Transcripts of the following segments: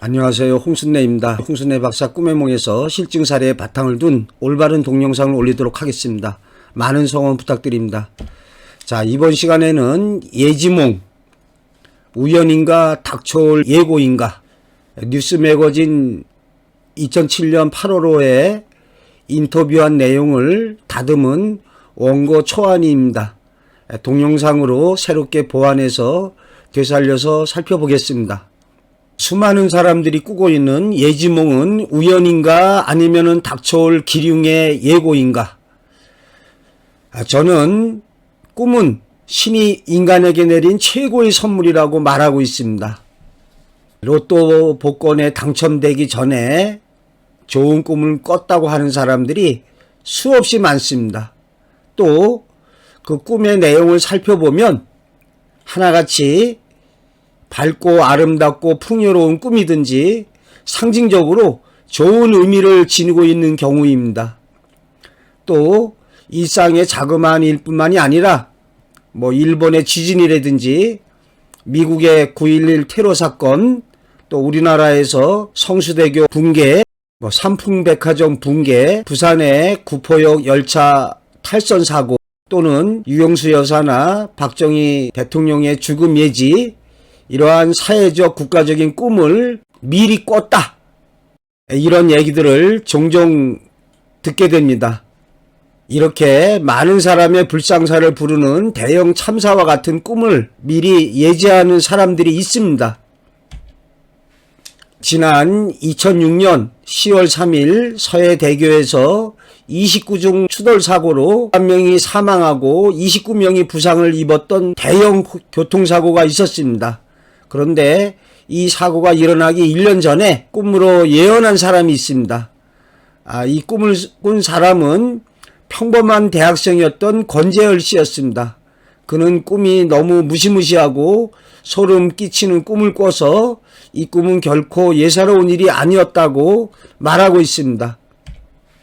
안녕하세요. 홍순례입니다. 홍순례 박사 꿈의 몽에서 실증 사례에 바탕을 둔 올바른 동영상을 올리도록 하겠습니다. 많은 성원 부탁드립니다. 자, 이번 시간에는 예지몽, 우연인가 닥쳐올 예고인가, 뉴스 매거진 2007년 8월호에 인터뷰한 내용을 다듬은 원고 초안입니다. 동영상으로 새롭게 보완해서 되살려서 살펴보겠습니다. 수많은 사람들이 꾸고 있는 예지몽은 우연인가 아니면은 닥쳐올 기륭의 예고인가? 저는 꿈은 신이 인간에게 내린 최고의 선물이라고 말하고 있습니다. 로또 복권에 당첨되기 전에 좋은 꿈을 꿨다고 하는 사람들이 수없이 많습니다. 또 그 꿈의 내용을 살펴보면 하나같이 밝고 아름답고 풍요로운 꿈이든지 상징적으로 좋은 의미를 지니고 있는 경우입니다. 또 일상의 자그마한 일뿐만이 아니라 일본의 지진이라든지 미국의 9.11 테러 사건, 또 우리나라에서 성수대교 붕괴, 삼풍백화점 붕괴, 부산의 구포역 열차 탈선 사고, 또는 유영수 여사나 박정희 대통령의 죽음 예지, 이러한 사회적 국가적인 꿈을 미리 꿨다, 이런 얘기들을 종종 듣게 됩니다. 이렇게 많은 사람의 불상사를 부르는 대형 참사와 같은 꿈을 미리 예지하는 사람들이 있습니다. 지난 2006년 10월 3일 서해대교에서 29중 추돌사고로 1명이 사망하고 29명이 부상을 입었던 대형 교통사고가 있었습니다. 그런데 이 사고가 일어나기 1년 전에 꿈으로 예언한 사람이 있습니다. 이 꿈을 꾼 사람은 평범한 대학생이었던 권재열 씨였습니다. 그는 꿈이 너무 무시무시하고 소름 끼치는 꿈을 꿔서 이 꿈은 결코 예사로운 일이 아니었다고 말하고 있습니다.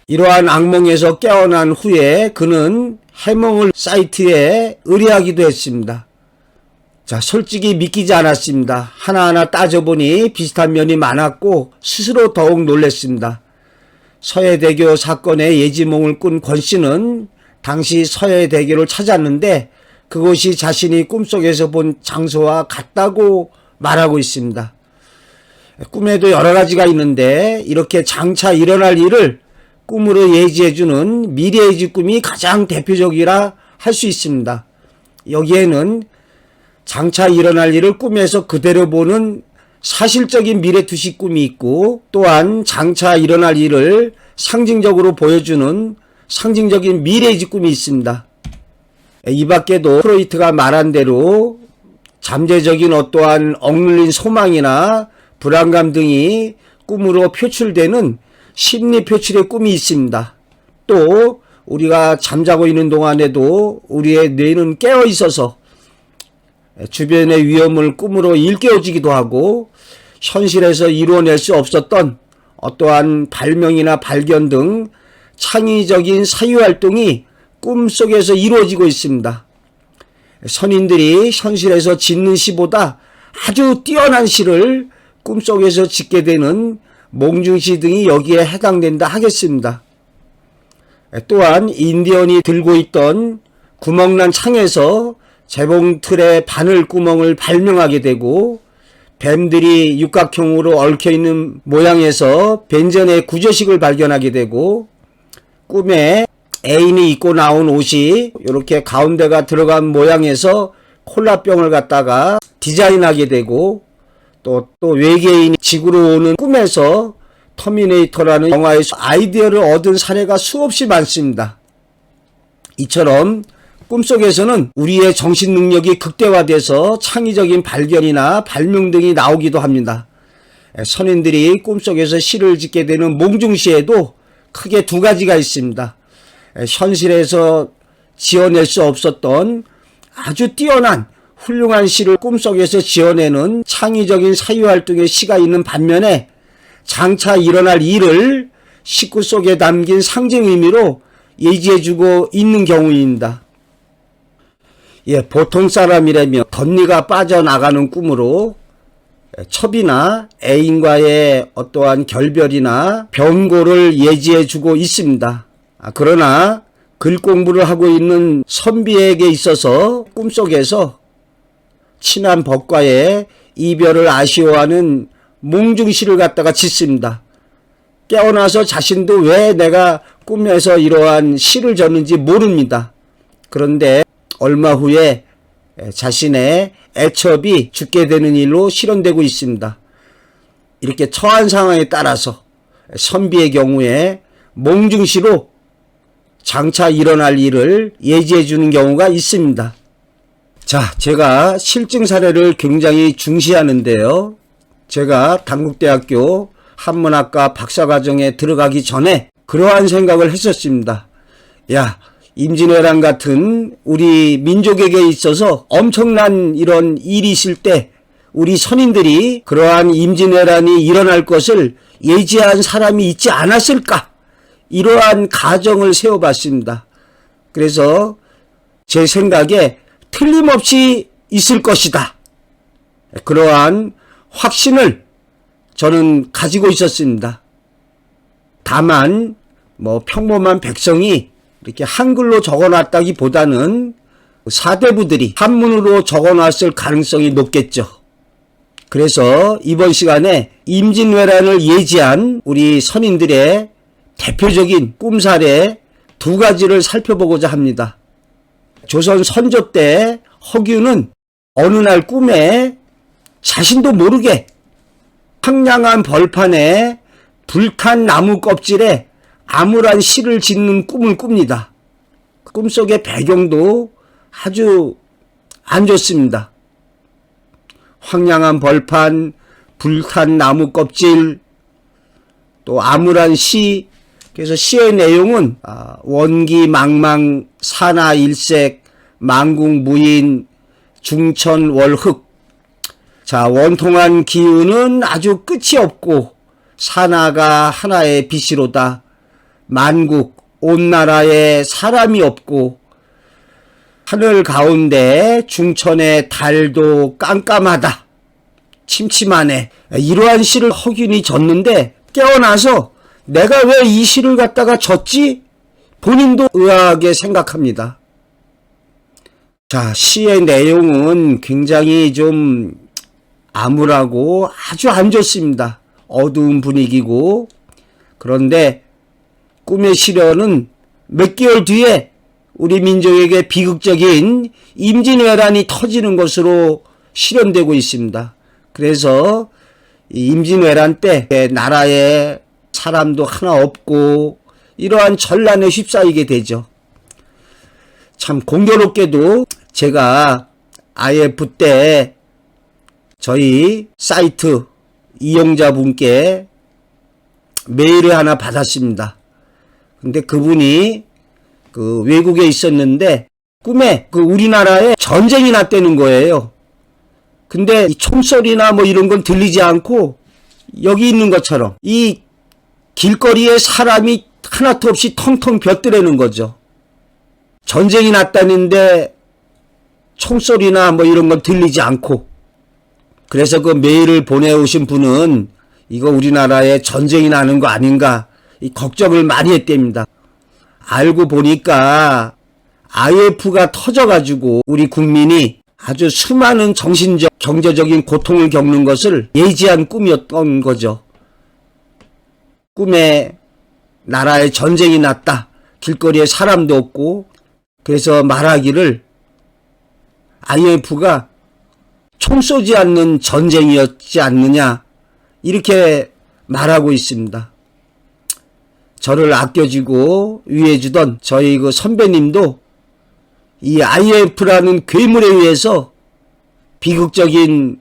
이러한 악몽에서 깨어난 후에 그는 해몽을 사이트에 의뢰하기도 했습니다. 자, 솔직히 믿기지 않았습니다. 하나하나 따져보니 비슷한 면이 많았고 스스로 더욱 놀랐습니다. 서해대교 사건의 예지몽을 꾼 권 씨는 당시 서해대교를 찾았는데 그곳이 자신이 꿈속에서 본 장소와 같다고 말하고 있습니다. 꿈에도 여러 가지가 있는데 이렇게 장차 일어날 일을 꿈으로 예지해주는 미래예지 꿈이 가장 대표적이라 할 수 있습니다. 여기에는 장차 일어날 일을 꿈에서 그대로 보는 사실적인 미래투시 꿈이 있고, 또한 장차 일어날 일을 상징적으로 보여주는 상징적인 미래예지 꿈이 있습니다. 이 밖에도 프로이트가 말한 대로 잠재적인 어떠한 억눌린 소망이나 불안감 등이 꿈으로 표출되는 심리 표출의 꿈이 있습니다. 또 우리가 잠자고 있는 동안에도 우리의 뇌는 깨어 있어서 주변의 위험을 꿈으로 일깨워지기도 하고, 현실에서 이루어낼 수 없었던 어떠한 발명이나 발견 등 창의적인 사유활동이 꿈속에서 이루어지고 있습니다. 선인들이 현실에서 짓는 시보다 아주 뛰어난 시를 꿈속에서 짓게 되는 몽중시 등이 여기에 해당된다 하겠습니다. 또한 인디언이 들고 있던 구멍난 창에서 재봉틀의 바늘 구멍을 발명하게 되고, 뱀들이 육각형으로 얽혀있는 모양에서 벤전의 구조식을 발견하게 되고, 꿈에 애인이 입고 나온 옷이 이렇게 가운데가 들어간 모양에서 콜라병을 갖다가 디자인하게 되고, 또 외계인이 지구로 오는 꿈에서 터미네이터라는 영화에서 아이디어를 얻은 사례가 수없이 많습니다. 이처럼 꿈속에서는 우리의 정신 능력이 극대화돼서 창의적인 발견이나 발명 등이 나오기도 합니다. 선인들이 꿈속에서 시를 짓게 되는 몽중시에도 크게 두 가지가 있습니다. 현실에서 지어낼 수 없었던 아주 뛰어난 훌륭한 시를 꿈속에서 지어내는 창의적인 사유활동의 시가 있는 반면에 장차 일어날 일을 식구 속에 담긴 상징 의미로 예지해주고 있는 경우입니다. 보통 사람이라면 덧니가 빠져나가는 꿈으로 첩이나 애인과의 어떠한 결별이나 변고를 예지해주고 있습니다. 그러나 글 공부를 하고 있는 선비에게 있어서 꿈속에서 친한 법과의 이별을 아쉬워하는 몽중시를 갖다가 짓습니다. 깨어나서 자신도 왜 내가 꿈에서 이러한 시를 졌는지 모릅니다. 그런데 얼마 후에 자신의 애첩이 죽게 되는 일로 실현되고 있습니다. 이렇게 처한 상황에 따라서 선비의 경우에 몽중시로 장차 일어날 일을 예지해 주는 경우가 있습니다. 자, 제가 실증 사례를 굉장히 중시하는데요. 제가 단국대학교 한문학과 박사과정에 들어가기 전에 그러한 생각을 했었습니다. 야, 임진왜란 같은 우리 민족에게 있어서 엄청난 이런 일이 있을 때 우리 선인들이 그러한 임진왜란이 일어날 것을 예지한 사람이 있지 않았을까? 이러한 가정을 세워봤습니다. 그래서 제 생각에 틀림없이 있을 것이다. 그러한 확신을 저는 가지고 있었습니다. 다만 평범한 백성이 이렇게 한글로 적어놨다기보다는 사대부들이 한문으로 적어놨을 가능성이 높겠죠. 그래서 이번 시간에 임진왜란을 예지한 우리 선인들의 대표적인 꿈 사례 두 가지를 살펴보고자 합니다. 조선 선조 때 허균은 어느 날 꿈에 자신도 모르게 황량한 벌판에 불탄 나무 껍질에 암울한 시를 짓는 꿈을 꿉니다. 꿈속의 배경도 아주 안 좋습니다. 황량한 벌판, 불탄 나무 껍질, 또 암울한 시. 그래서 시의 내용은 원기 망망 산하 일색 망궁 무인 중천 월흑. 자, 원통한 기운은 아주 끝이 없고 산하가 하나의 빛이로다. 만국 온 나라에 사람이 없고 하늘 가운데 중천의 달도 깜깜하다. 침침하네. 이러한 시를 허균이 졌는데 깨어나서 내가 왜 이 시를 갖다가 졌지? 본인도 의아하게 생각합니다. 자, 시의 내용은 굉장히 좀 암울하고 아주 안 좋습니다. 어두운 분위기고. 그런데 꿈의 실현은 몇 개월 뒤에 우리 민족에게 비극적인 임진왜란이 터지는 것으로 실현되고 있습니다. 그래서 임진왜란 때 나라에 사람도 하나 없고 이러한 전란에 휩싸이게 되죠. 참 공교롭게도 제가 IF 때 저희 사이트 이용자분께 메일을 하나 받았습니다. 근데 그분이 외국에 있었는데 꿈에 우리나라에 전쟁이 났다는 거예요. 근데 이 총소리나 이런 건 들리지 않고 여기 있는 것처럼 이 길거리에 사람이 하나도 없이 텅텅 벼뜨라는 거죠. 전쟁이 났다는데 총소리나 이런 건 들리지 않고. 그래서 그 메일을 보내오신 분은 이거 우리나라에 전쟁이 나는 거 아닌가 이 걱정을 많이 했답니다. 알고 보니까 IF가 터져가지고 우리 국민이 아주 수많은 정신적, 경제적인 고통을 겪는 것을 예지한 꿈이었던 거죠. 꿈에 나라에 전쟁이 났다. 길거리에 사람도 없고. 그래서 말하기를 IMF가 총 쏘지 않는 전쟁이었지 않느냐 이렇게 말하고 있습니다. 저를 아껴주고 위해주던 저희 선배님도 이 IMF라는 괴물에 의해서 비극적인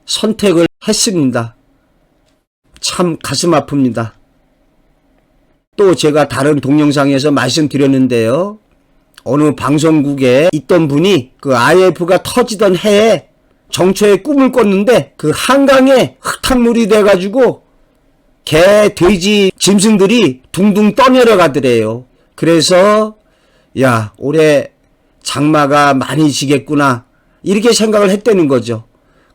선택을 했습니다. 참 가슴 아픕니다. 또 제가 다른 동영상에서 말씀드렸는데요. 어느 방송국에 있던 분이 IMF가 터지던 해에 정초에 꿈을 꿨는데 한강에 흙탕물이 돼가지고 개, 돼지, 짐승들이 둥둥 떠내려 가더래요. 그래서 야, 올해 장마가 많이 지겠구나 이렇게 생각을 했다는 거죠.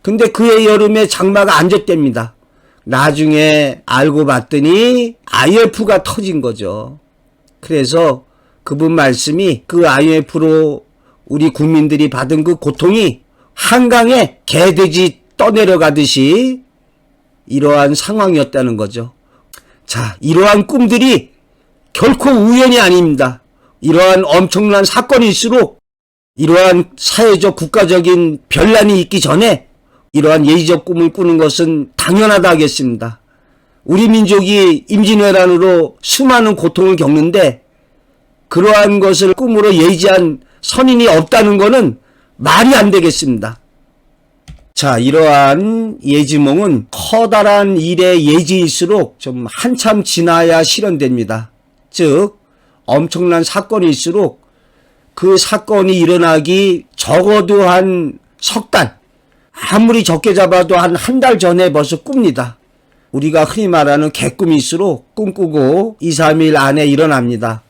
근데 그해 여름에 장마가 안 졌답니다. 나중에 알고 봤더니 IMF가 터진 거죠. 그래서 그분 말씀이 그 IMF로 우리 국민들이 받은 그 고통이 한강에 개돼지 떠내려가듯이 이러한 상황이었다는 거죠. 자, 이러한 꿈들이 결코 우연이 아닙니다. 이러한 엄청난 사건일수록 이러한 사회적 국가적인 변란이 있기 전에 이러한 예의적 꿈을 꾸는 것은 당연하다 하겠습니다. 우리 민족이 임진왜란으로 수많은 고통을 겪는데 그러한 것을 꿈으로 예지한 선인이 없다는 것은 말이 안 되겠습니다. 자, 이러한 예지몽은 커다란 일의 예지일수록 좀 한참 지나야 실현됩니다. 즉 엄청난 사건일수록 그 사건이 일어나기 적어도 한 석 달, 아무리 적게 잡아도 한 달 전에 벌써 꿉니다. 우리가 흔히 말하는 개꿈일수록 꿈꾸고 2, 3일 안에 일어납니다.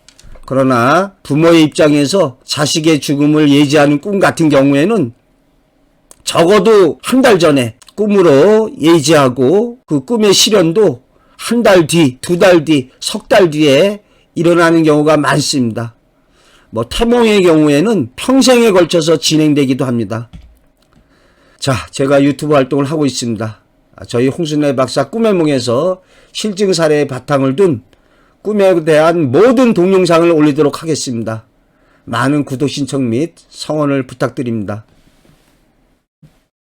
그러나 부모의 입장에서 자식의 죽음을 예지하는 꿈 같은 경우에는 적어도 한 달 전에 꿈으로 예지하고 그 꿈의 실현도 한 달 뒤, 2달 뒤, 석 달 뒤에 일어나는 경우가 많습니다. 태몽의 경우에는 평생에 걸쳐서 진행되기도 합니다. 자, 제가 유튜브 활동을 하고 있습니다. 저희 홍순례 박사 꿈의 몽에서 실증 사례의 바탕을 둔 꿈에 대한 모든 동영상을 올리도록 하겠습니다. 많은 구독 신청 및 성원을 부탁드립니다.